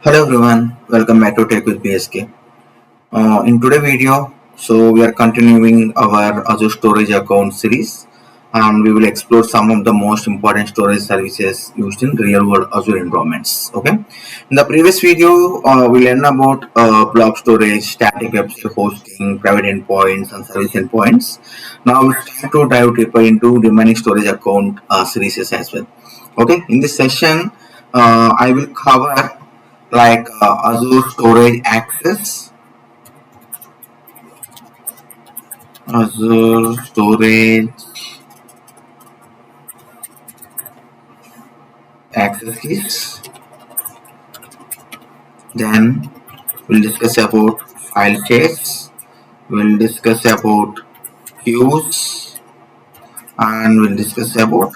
Hello everyone, welcome back to Tech with PSK. In today's video, we are continuing our Azure Storage Account series, and we will explore some of the most important storage services used in real-world Azure environments. Okay. In the previous video, we learned about blob storage, static website hosting, private endpoints, and service endpoints. Now it's time to dive deeper into remaining storage account series as well. Okay. In this session, I will cover Azure Storage Access, Azure Storage Access Keys. Then we'll discuss about file shares. We'll discuss about queues, and we'll discuss about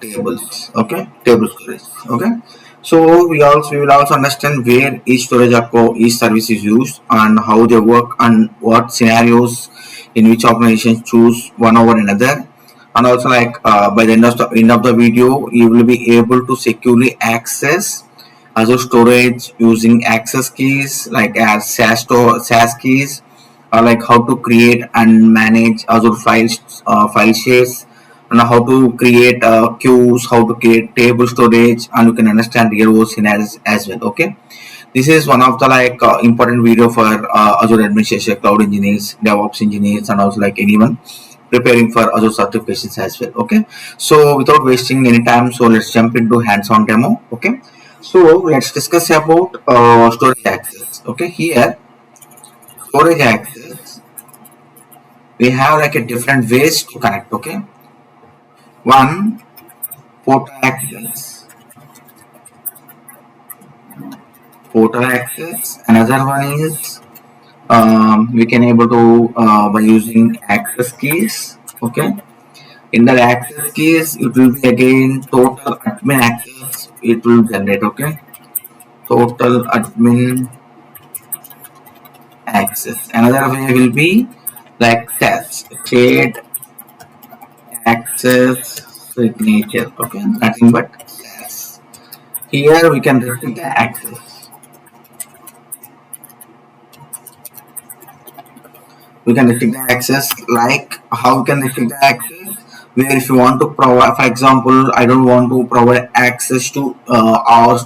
tables. Okay, table storage. Okay. So we will also understand where each service is used and how they work and what scenarios in which organizations choose one over another. And also by the end of the video, you will be able to securely access Azure Storage using access keys as SAS keys, or like how to create and manage Azure file shares, and how to create queues, how to create table storage, and you can understand real world scenarios as well. Okay, this is one of the important video for Azure administration, cloud engineers, DevOps engineers, and also anyone preparing for Azure certifications as well. Okay, so without wasting any time, so let's jump into hands-on demo. Okay, so let's discuss about storage access. Okay, here storage access, we have a different ways to connect. Okay, one, portal access, another one is we can able to by using access keys. Okay, in the access keys it will be again total admin access, it will generate. Okay, total admin access. Another way will be like SAS, shared access signature. Okay, nothing but SAS. Here we can restrict the access. We can restrict the access. Like how we can restrict the access, where if you want to provide, for example, I don't want to provide access to our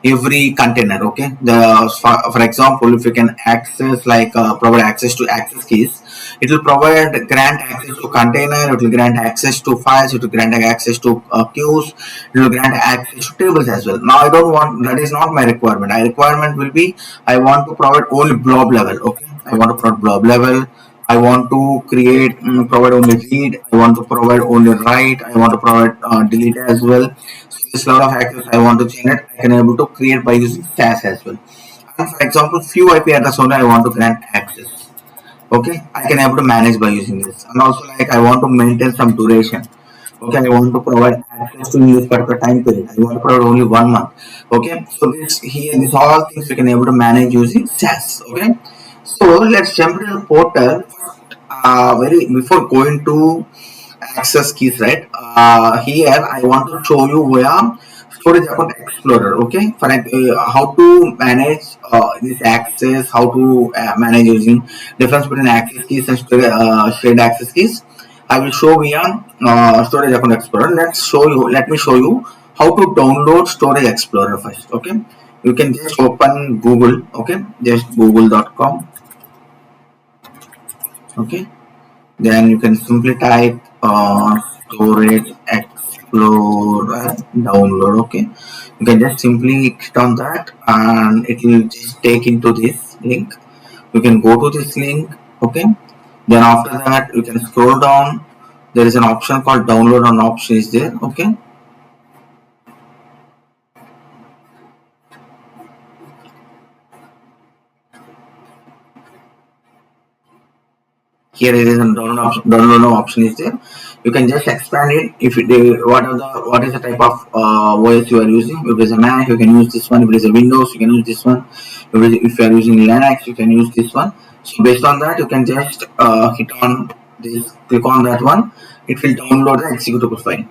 every container. Okay, for example, if you can access provide access to access keys, it will provide grant access to container, it will grant access to files, it will grant access to queues, it will grant access to tables as well. Now I don't want, that is not my requirement. My requirement will be, I want to provide only blob level. Okay, I want to provide blob level. I want to create, provide only read. I want to provide only write. I want to provide delete as well. So this lot of access I want to generate, I can able to create by using SAS as well. And for example, few IP address only I want to grant access. Okay, I can able to manage by using this. And also I want to maintain some duration. Okay, I want to provide access to this particular time period. I want to provide only 1 month. Okay, so these all things we can able to manage using SAS. Okay, so let's jump to the portal. Very before going to access keys, right? Here I want to show you via storage account explorer. Okay, for how to manage this access, how to manage using difference between access keys and shared access keys. I will show via storage account explorer. Let me show you how to download storage explorer first. Okay, you can just open Google. Okay, just google.com. Okay, then you can simply type storage explorer download. Okay, you can just simply click on that and it will just take into this link. You can go to this link. Okay, then after that you can scroll down. There is an option called download, an option is there. Okay, here it is, a download option is there. You can just expand it. If what is the type of OS you are using. If it is a Mac, you can use this one. If it is a Windows, you can use this one. If you are using Linux, you can use this one. So based on that, you can just hit on this, click on that one. It will download the executable file.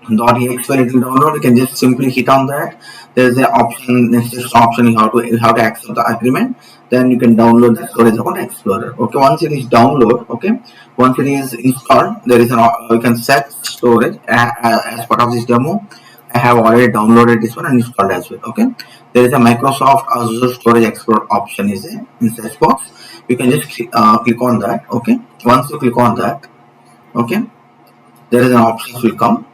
.exe file it will download. You can just simply hit on that. There's an option, next option, you have to accept the agreement. Then you can download the storage account explorer. Okay, once it is download, okay, once it is installed, there is an you can set storage as part of this demo. I have already downloaded this one and installed as well. Okay, there is a Microsoft Azure Storage Explorer option is there in search box. You can just click on that. Okay, once you click on that, okay, there is an option will come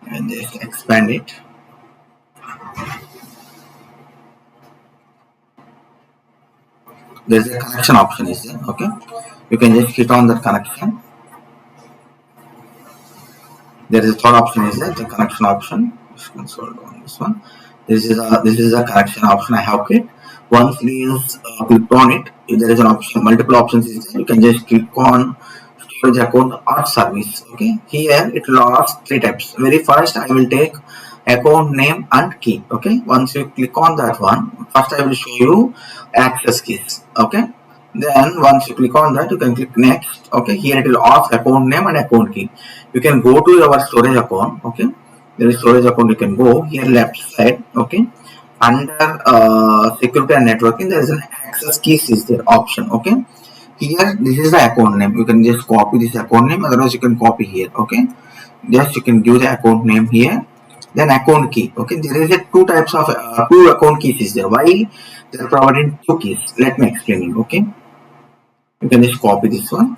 and just expand it. There's a connection option is there. Okay, you can just hit on that connection. There is a third option is there, the connection option. Just console on this one. This is a connection option I have clicked. Once it is clicked on it, if there is an option, multiple options is there, you can just click on storage account or service. Okay, here it will ask three types. Very first, I will take account name and key. Okay, once you click on that one, first I will show you access keys. Okay, then once you click on that, you can click next. Okay, here it will ask account name and account key. You can go to your storage account. Okay, there is storage account. You can go here left side. Okay, under security and networking, there is an access keys is there option. Okay, here this is the account name. You can just copy this account name. Otherwise, you can copy here. Okay, just you can give the account name here. Then account key. Okay, there is a two types of two account keys is there. Why they are providing two keys? Let me explain you. Okay, you can just copy this one.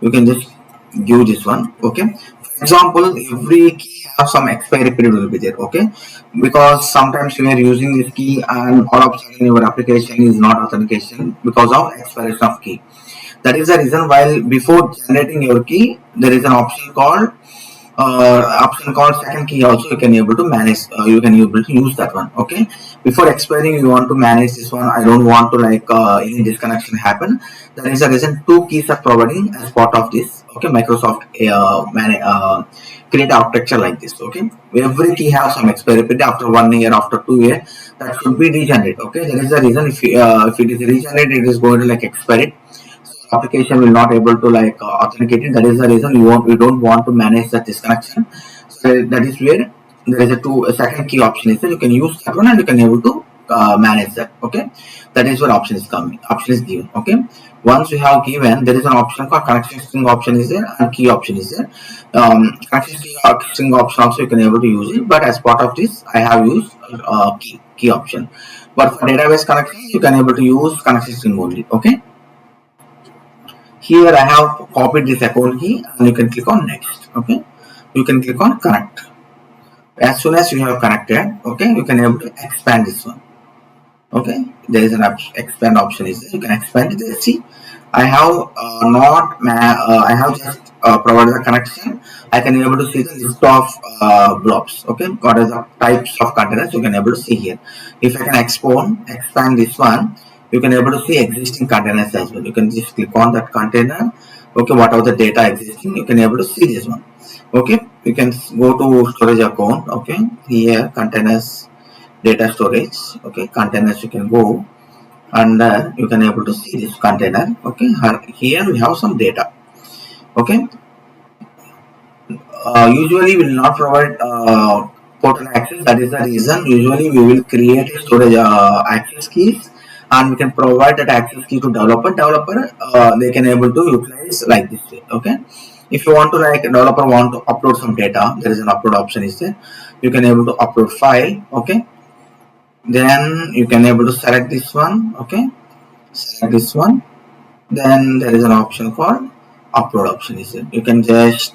You can just give this one. Okay, for example, every key have some expiry period will be there. Okay, because sometimes you are using this key and all of a sudden your application is not authentication because of expiration of key. That is the reason while before generating your key, there is an option called second key also you can able to manage. You can able to use that one. Okay, before expiring you want to manage this one. I don't want to like any disconnection happen. That is the reason two keys are providing as part of this. Okay, Microsoft create architecture like this. Okay, every key has some expiry period after 1 year, after 2 years. That should be regenerated. Okay, that is the reason if it is regenerated, it is going to like expire it. Application will not able to like authenticate it. That is the reason we don't want to manage the disconnection. So that is where there is a second key option is that you can use that one and you can able to manage that. Okay, that is where option is coming. Option is given. Okay, once we have given, there is an option called connection string option is there and key option is there. Connection string option also you can able to use it, but as part of this I have used key option. But for database connection you can able to use connection string only. Okay. Here I have copied this account key and you can click on next. Okay, you can click on connect. As soon as you have connected, okay, you can able to expand this one. Okay, there is an expand option is there. You can expand it. See, I have I have just provided the connection. I can able to see the list of blobs. Okay, what are the types of containers you can able to see here. If I can expand this one, you can able to see existing containers as well. You can just click on that container. Okay, whatever the data existing, you can able to see this one. Okay, you can go to storage account. Okay, here containers, data storage. Okay, containers you can go and you can able to see this container. Okay, here we have some data. Okay, usually we will not provide portal access. That is the reason usually we will create a storage access keys and we can provide that access key to developer. They can able to utilize like this way. Okay, if you want to like developer want to upload some data, there is an upload option is there. You can able to upload file. Okay, then you can able to select this one. Okay, select this one. Then there is an option called upload option is there. You can just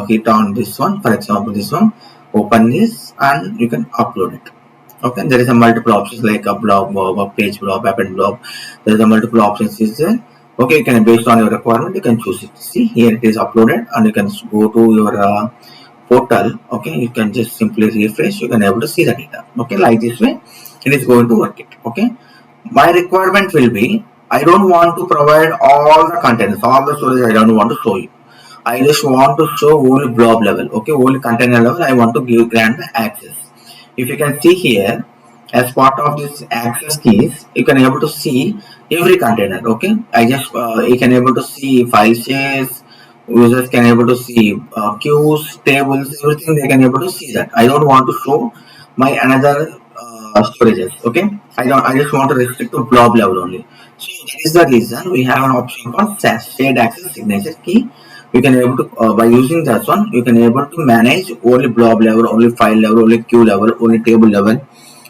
hit on this one. For example, this one, open this and you can upload it. Okay, there is a multiple options like a blog, a page blog, append blog. There is a multiple options is there. Okay, you can based on your requirement you can choose it. See here it is uploaded and you can go to your portal. Okay, you can just simply refresh. You can able to see the data. Okay, like this way it is going to work it. Okay, my requirement will be I don't want to provide all the containers, all the storage I don't want to show you. I just want to show only blob level. Okay, only container level I want to grant the access. If you can see here, as part of this access keys, you can able to see every container. Okay, I just you can able to see file shares, users can able to see queues, tables, everything they can able to see that. I don't want to show my another storages. Okay, I just want to restrict to blob level only. So that is the reason we have an option called shared access signature key. You can able to by using that one, you can able to manage only blob level, only file level, only queue level, only table level,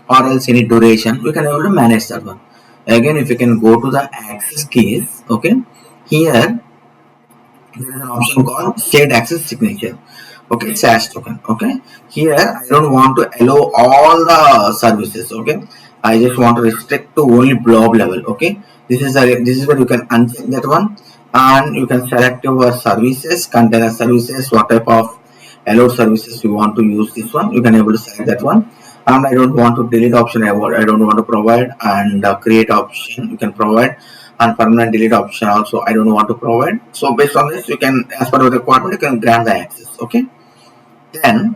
or else any duration. We can able to manage that one. Again, if you can go to the access keys, okay, here there is an option called shared access signature. Okay, SaaS token. Okay, here I don't want to allow all the services. Okay, I just want to restrict to only blob level. Okay, this is where you can uncheck that one, and you can select your services, container services, what type of allowed services you want to use. This one you can able to select that one. And I don't want to delete option. I don't want to provide, and create option you can provide, and permanent delete option also I don't want to provide. So based on this, you can, as per the requirement, you can grant the access. Okay, then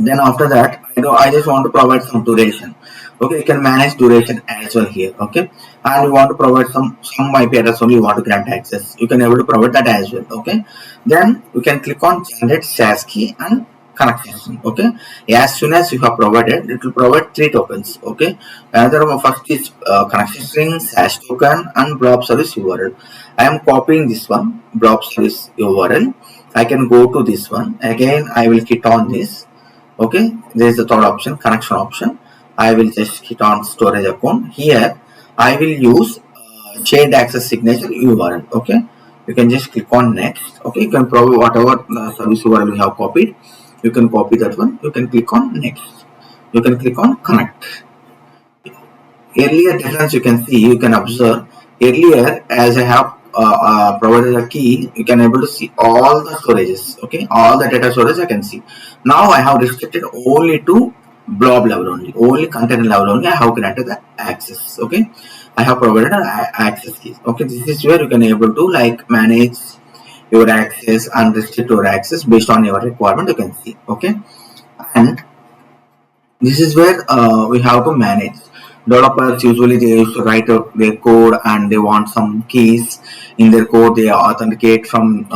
after that, I just want to provide some duration. Okay, you can manage duration as well here. Okay, and you want to provide some IP address only you want to grant access, you can able to provide that as well. Okay, then you can click on generate SAS key and connection string. Okay, as soon as you have provided, it will provide three tokens. Okay, another one, first is connection string, SAS token, and blob service URL. I am copying this one, blob service URL. I can go to this one again. I will hit on this. Okay, there is the third option, connection option. I will just hit on storage account. Here I will use shared access signature URL. Okay, you can just click on next. Okay, you can provide whatever service URL you have copied, you can copy that one. You can click on next. You can click on connect. Earlier difference you can see, you can observe. Earlier, as I have provided a key, you can able to see all the storages. Okay, all the data storage I can see. Now I have restricted only to blob level only container level only. I have granted the access. Okay, I have provided an access keys. Okay, this is where you can able to like manage your access and restrict your access based on your requirement. You can see. Okay, and this is where we have to manage. Developers usually they used to write out their code and they want some keys in their code. They authenticate from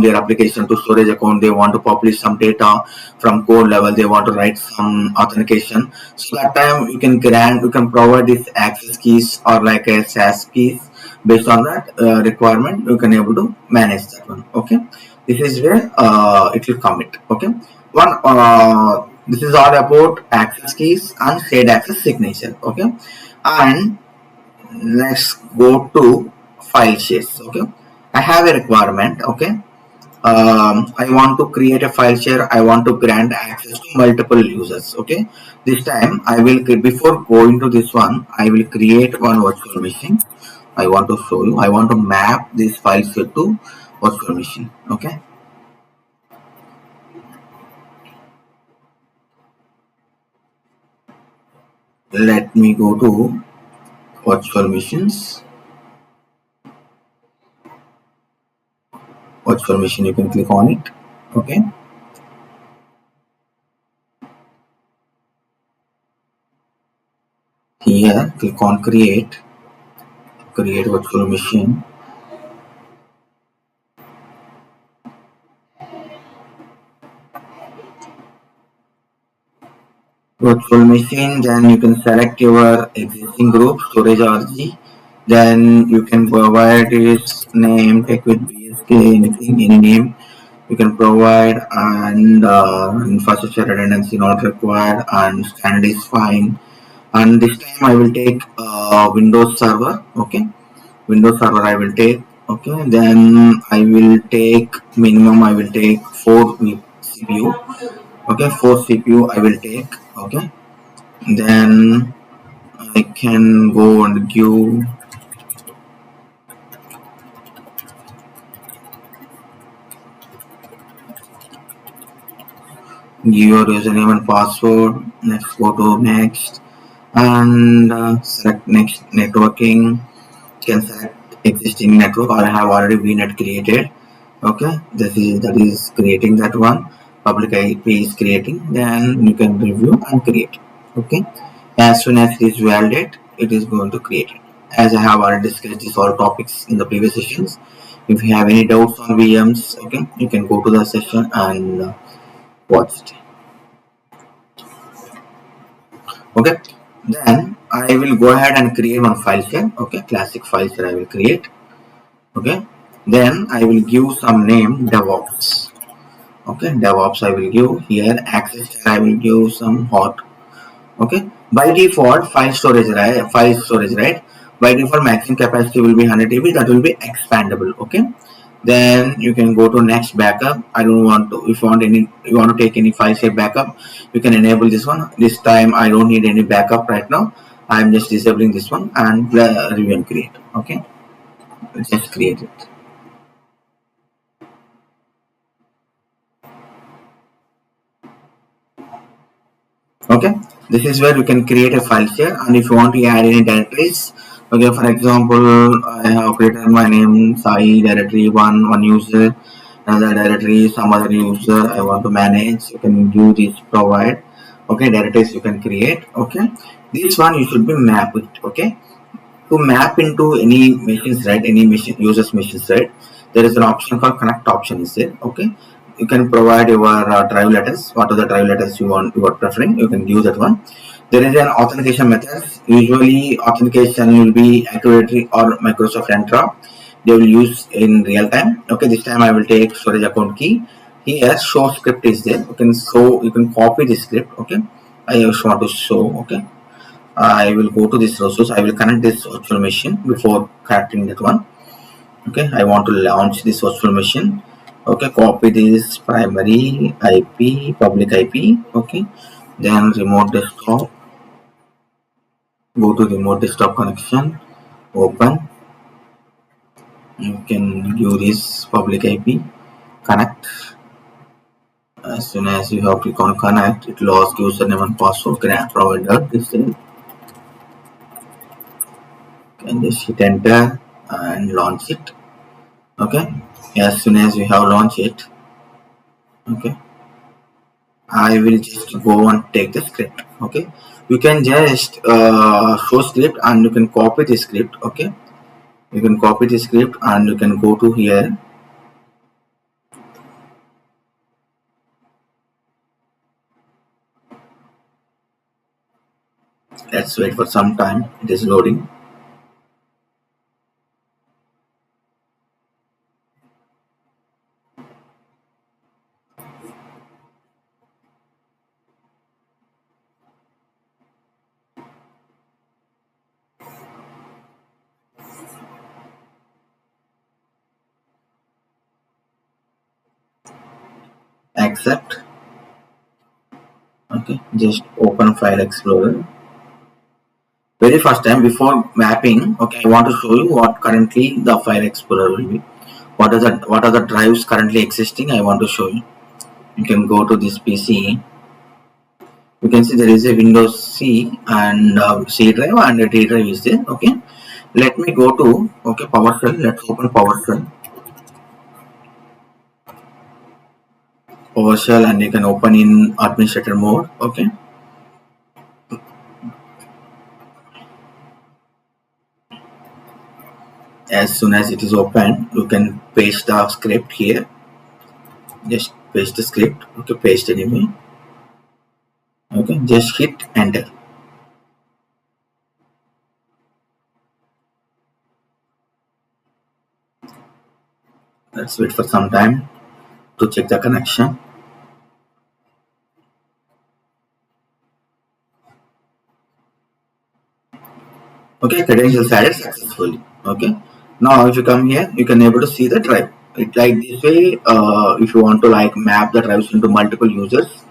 their application to storage account. They want to publish some data from code level. They want to write some authentication. So that time you can provide these access keys or like a SAS keys based on that requirement. You can able to manage that one. Okay, this is where it will commit. Okay, one this is all about access keys and shared access signature. Okay, and let's go to file shares. Okay, I have a requirement. Okay, I want to create a file share. I want to grant access to multiple users. Okay, this time I will, before going to this one, I will create one virtual machine. I want to show you. I want to map this file share to virtual machine. Okay, let me go to virtual machines. Virtual machine, you can click on it. Okay, here click on create virtual machine. Virtual machine, then you can select your existing group storage RG, then you can provide its name, take with BSK, anything, any name you can provide, and infrastructure redundancy not required, and standard is fine. And this time I will take Windows Server. Okay, Windows Server I will take. Okay, then I will take minimum. I will take 4 CPU. Okay, 4 CPU I will take. Okay, then I can go and give your username and password. Let's go to next and select next networking. You can select existing network, or I have already VNet created. Okay, that is creating that one. Public IP is creating, then you can review and create. Okay, as soon as it is valid, it is going to create it. As I have already discussed these all topics in the previous sessions, If you have any doubts on VMs, okay, you can go to the session and watch it. Okay, then I will go ahead and create one file share. Okay, classic file share I will create. Okay, then I will give some name DevOps. Okay, DevOps I will give here. Access share I will give some hot. Okay, by default file storage, right? By default maximum capacity will be 100 MB. That will be expandable. Okay, then you can go to next backup. I don't want to, if you want to take any file share backup, you can enable this one. This time I don't need any backup right now. I'm just disabling this one and review and create. Okay, just create it. Okay, this is where you can create a file share, and if you want to add any directories, okay, for example, I have created my name Sai directory one user, another directory some other user I want to manage. You can do this provide. Okay, directories you can create. Okay, this one you should be map it. Okay, to map into any machines, right? Any machine users machines, right? There is an option called connect option is there. Okay, you can provide your drive letters, what are the drive letters you are preferring, you can use that one. There is an authentication method. Usually authentication will be Active Directory or Microsoft Entra, they will use in real time. Okay, this time I will take storage account key. Here show script is there, you can copy the script. Okay, I just want to show. Okay, I will go to this resource. I will connect this virtual machine before connecting that one. Okay, I want to launch this virtual machine. Okay, copy this primary IP, public IP. Okay, then remote desktop. Go to remote desktop connection. Open. You can give this public IP. Connect. As soon as you have click on connect, it will ask username and password. Grant provider. This is. Can just hit enter and launch it. Okay, as soon as you have launched it, okay, I will just go and take the script. Okay, you can just show script and you can copy the script. Okay, you can copy the script and you can go to here. Let's wait for some time, it is loading. Accept. Okay, just open File Explorer. Very first time before mapping, okay, I want to show you what currently the File Explorer will be. What are the drives currently existing? I want to show you. You can go to this PC. You can see there is a Windows C and C drive and a D drive is there. Okay, let me go to PowerShell. Let's open PowerShell, and you can open in administrator mode. Okay, as soon as it is open, you can paste the script here. Just paste the script. Okay, paste anyway. Okay, just hit enter. Let's wait for some time to check the connection. Okay, credentials added successfully. Okay, now if you come here, you can able to see the drive. It like this way. If you want to like map the drives into multiple users,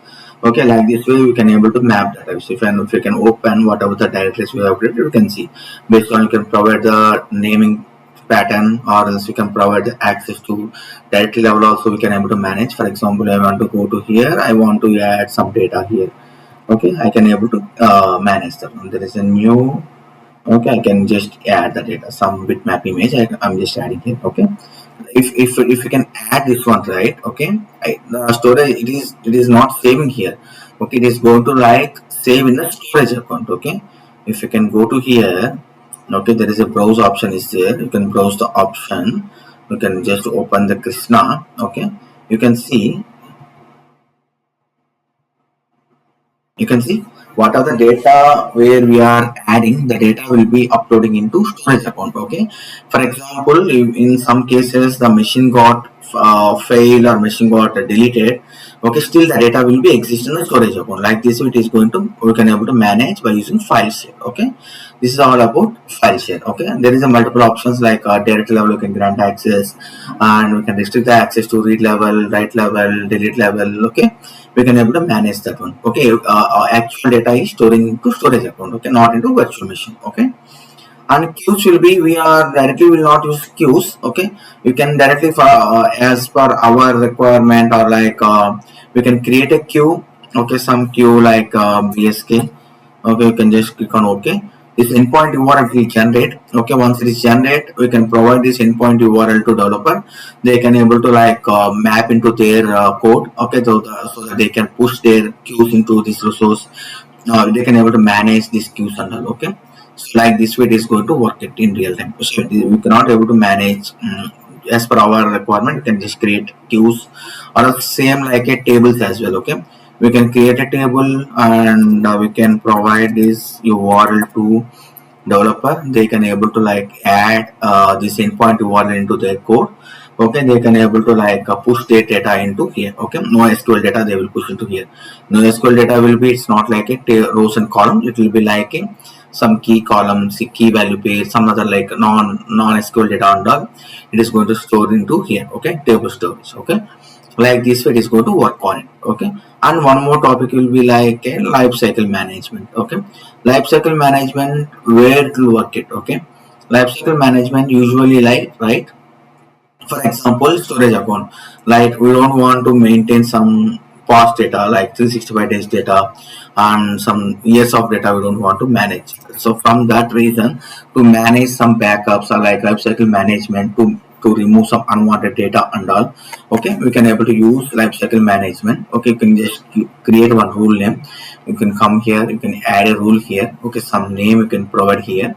okay, like this way we can able to map the drives. If you can open whatever the directories we have created, you can see based on you can provide the naming pattern, or else you can provide the access to directory level. Also, we can able to manage. For example, I want to go to here. I want to add some data here. Okay, I can able to manage that one. There is a new. Okay, I can just add the data, some bitmap image. I'm just adding here. Okay, if you can add this one, right? Okay, the storage, it is not saving here. Okay, it is going to like save in the storage account. Okay, if you can go to here, okay, there is a browse option is there. You can browse the option. You can just open the Krishna. Okay, you can see what are the data where we are adding. The data will be uploading into storage account. Okay, for example, in some cases the machine got failed or machine got deleted. Okay, still the data will be exist in the storage account. Like this, it is going to, we can able to manage by using file share. Okay, this is all about file share. Okay, and there is a multiple options like direct level, you can grant access, and we can restrict the access to read level, write level, delete level. Okay, we can able to manage that one. Okay, actual data is storing into storage account. Okay, not into virtual machine. Okay, and queues will be, we are directly will not use queues. Okay, you can directly for as per our requirement, or like we can create a queue. Okay, some queue like BSK. Okay, you can just click on OK. This endpoint URL will generate. Okay, once it is generate, we can provide this endpoint URL to developer. They can able to like map into their code. Okay, so that they can push their queues into this resource. They can able to manage these queues and all. Okay, so like this way it is going to work it in real time. So we cannot able to manage as per our requirement. You can just create queues, or same like a tables as well. Okay, we can create a table, and we can provide this URL to developer. They can able to like add this endpoint URL into their code. Okay, they can able to like push their data into here. Okay, NoSQL data they will push into here. NoSQL data will be, it's not like a rows and columns. It will be like a some key columns, key value page, some other like non-SQL data and all. It is going to store into here. Okay, table storage. Okay, like this way it is going to work on it. Okay, and one more topic will be like a life cycle management. Okay, life cycle management, where it will work it. Okay, life cycle management usually like, right, for example storage account, like we don't want to maintain some past data like 365 days data and some years of data we don't want to manage. So from that reason, to manage some backups or like lifecycle management, to remove some unwanted data and all. Okay, we can able to use lifecycle management. Okay, you can just create one rule name. You can come here, you can add a rule here. Okay, some name you can provide here.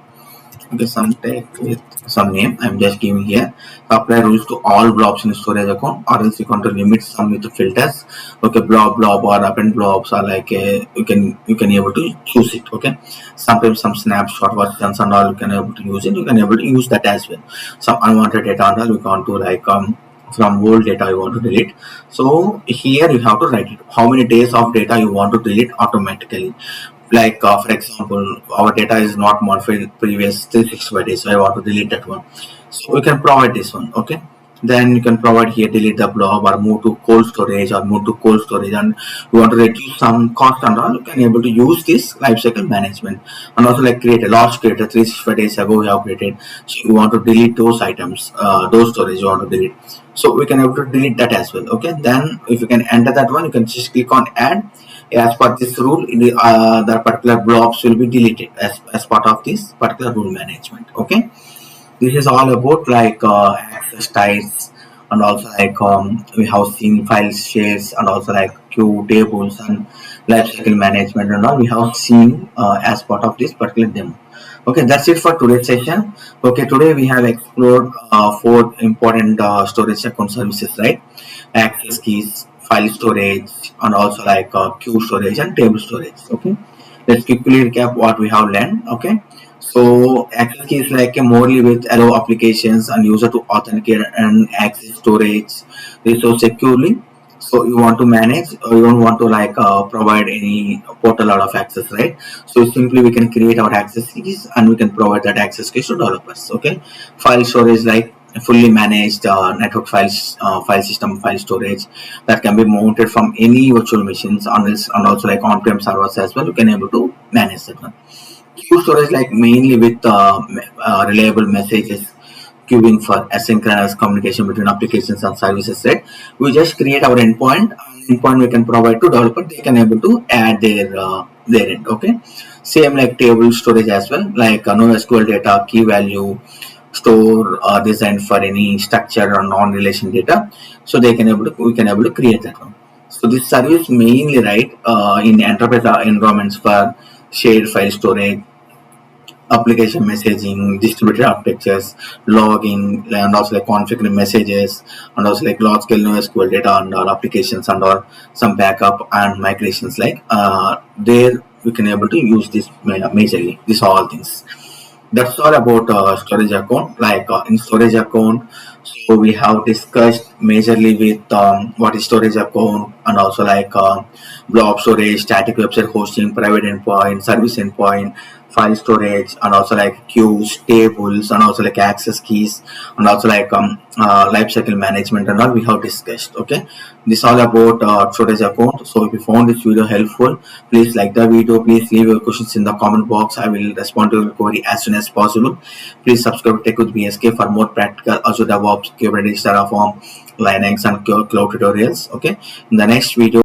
Okay, some text with some name I'm just giving here. Apply rules to all blobs in storage account, or else you want to limit some with the filters. Okay, blob or append blobs are like a, you can able to choose it. Okay, sometimes some snapshot versions and all you can able to use it. You can able to use that as well. Some unwanted data and all you want to like from old data you want to delete. So here you have to write it how many days of data you want to delete automatically. Like for example, our data is not modified previous 365 days, so I want to delete that one. So we can provide this one. Okay, then you can provide here delete the blob, or move to cold storage, or move to cold storage, and you want to reduce some cost and all. You can able to use this lifecycle management. And also like create a last creator 365 days ago we have created, so you want to delete those items, those storage you want to delete, so we can able to delete that as well. Okay, then if you can enter that one, you can just click on add. As per this rule, the particular blocks will be deleted as part of this particular rule management. Okay, this is all about like access types, and also like we have seen file shares, and also like queue tables and lifecycle management and all we have seen as part of this particular demo. Okay, that's it for today's session. Okay, today we have explored four important storage account services, right? Access keys, file storage, and also like queue storage and table storage. Okay, let's quickly recap what we have learned. Okay, so access key is like a morely with allow applications and user to authenticate and access storage resource securely. So you want to manage, or you don't want to like provide any portal out of access, right? So simply we can create our access keys, and we can provide that access keys to developers. Okay, file storage like fully managed network files, file system file storage that can be mounted from any virtual machines on this, and also like on-prem servers as well. You can able to manage that one. Queue storage like mainly with reliable messages queuing for asynchronous communication between applications and services, right? We just create our endpoint. Endpoint we can provide to developer. They can able to add their end. Okay, same like table storage as well, like NoSQL data, key value store designed for any structure or non-relation data. So they can able to, we can able to create that one. So this service mainly, right, in enterprise environments for shared file storage, application messaging, distributed architectures, logging, and also like configuring messages, and also like large scale NoSQL data and all applications and all some backup and migrations. Like there we can able to use this majorly. These all things. That's all about storage account. Like in storage account, so we have discussed majorly with what is storage account, and also like blob storage, static website hosting, private endpoint, service endpoint, file storage, and also like queues, tables, and also like access keys, and also like lifecycle management and all we have discussed. Okay, this all about storage account. So if you found this video helpful, please like the video. Please leave your questions in the comment box. I will respond to your query as soon as possible. Please subscribe to Tech with BSK for more practical Azure DevOps, Kubernetes, Terraform, Linux, and cloud tutorials. Okay, in the next video.